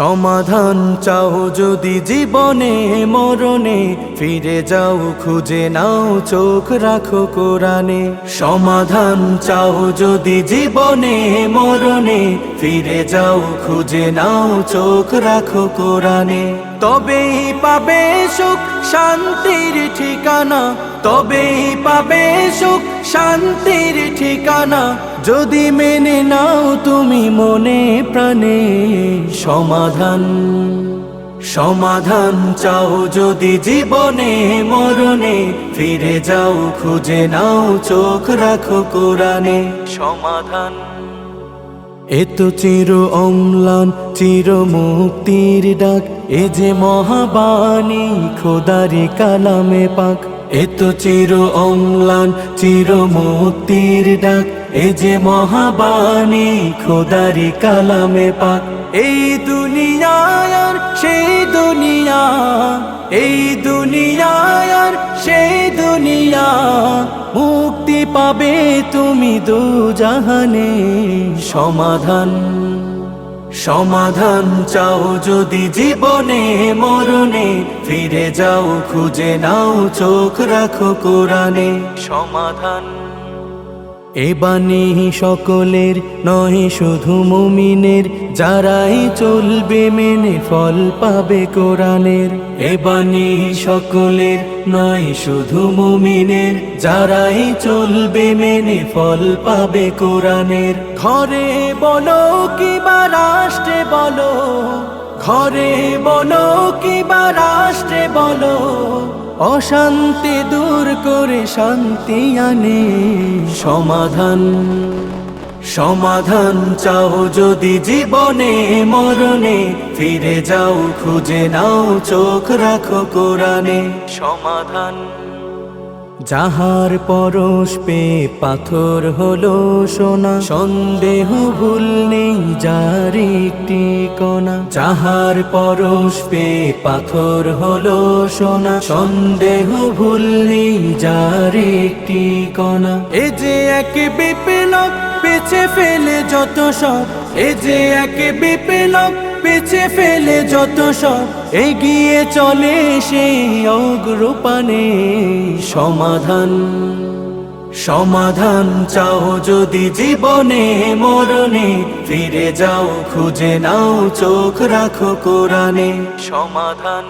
সমাধান চাও যদি জীবনে মরণে, ফিরে যাও খুঁজে নাও চোখ রাখো কোরআনে। সমাধান চাও যদি জীবনে মরণে, ফিরে যাও খুঁজে নাও চোখ রাখো কোরআনে। তবেই পাবে সুখ শান্তির ঠিকানা, তবেই পাবে সুখ শান্তির ঠিকানা, যদি মেনে নাও তুমি মনে প্রাণে। সমাধান সমাধান চাও যদি জীবনে মরণে, ফিরে যাও খুঁজে নাও চোখ রাখো কোরআনে। সমাধান এত চির অম্লান চির মুক্তির ডাক, এ যে মহাবাণী খোদারি কালামে পাক। এত চির অম্লান চির মুক্তির ডাক, এ যে মহাবাণী খোদারি কালামে পাক। এই দুনিয়ায় আর সেই দুনিয়া, এই দুনিয়ায় আর সেই দুনিয়া, মুক্তি পাবে তুমি দুজাহানে। সমাধান সমাধান চাও যদি জীবনে মরণে, ফিরে যাও খুঁজে নাও চোখ রাখো কোরআনে। সমাধান এ বাণী সকলের নয় শুধু মুমিনের, যারাই চলবে মেনে ফল পাবে কোরআনের। এ বাণী সকলের নয় শুধু মুমিনের, যারাই চলবে মেনে ফল পাবে কোরআনের। ঘরে বলো কিবা রাষ্ট্রে বলো, ঘরে বলো কিবা রাষ্ট্রে বলো, অশান্তি দূর করে শান্তি আনে। সমাধান সমাধান চাও যদি জীবনে মরণে, ফিরে যাও খুঁজে নাও চোখ রাখো কোরআনে। সমাধান যাহার পরশ পে পাথর হলো সোনা, সন্দেহ ভুল নেই যার একটি কণা। যাহার পরশ পে পাথর হলো সোনা, সন্দেহ ভুল নেই যার একটি কণা। এ যে এক বিপ্লব পেছে ফেলে যত সব, এ যে এক বিপ্লব পেছে ফেলে যত সব, এগিয়ে চলে সেই অগ্রপানে। সমাধান সমাধান চাও যদি জীবনে মরণে, ফিরে যাও খুঁজে নাও চোখ রাখো কোরআনে। সমাধান।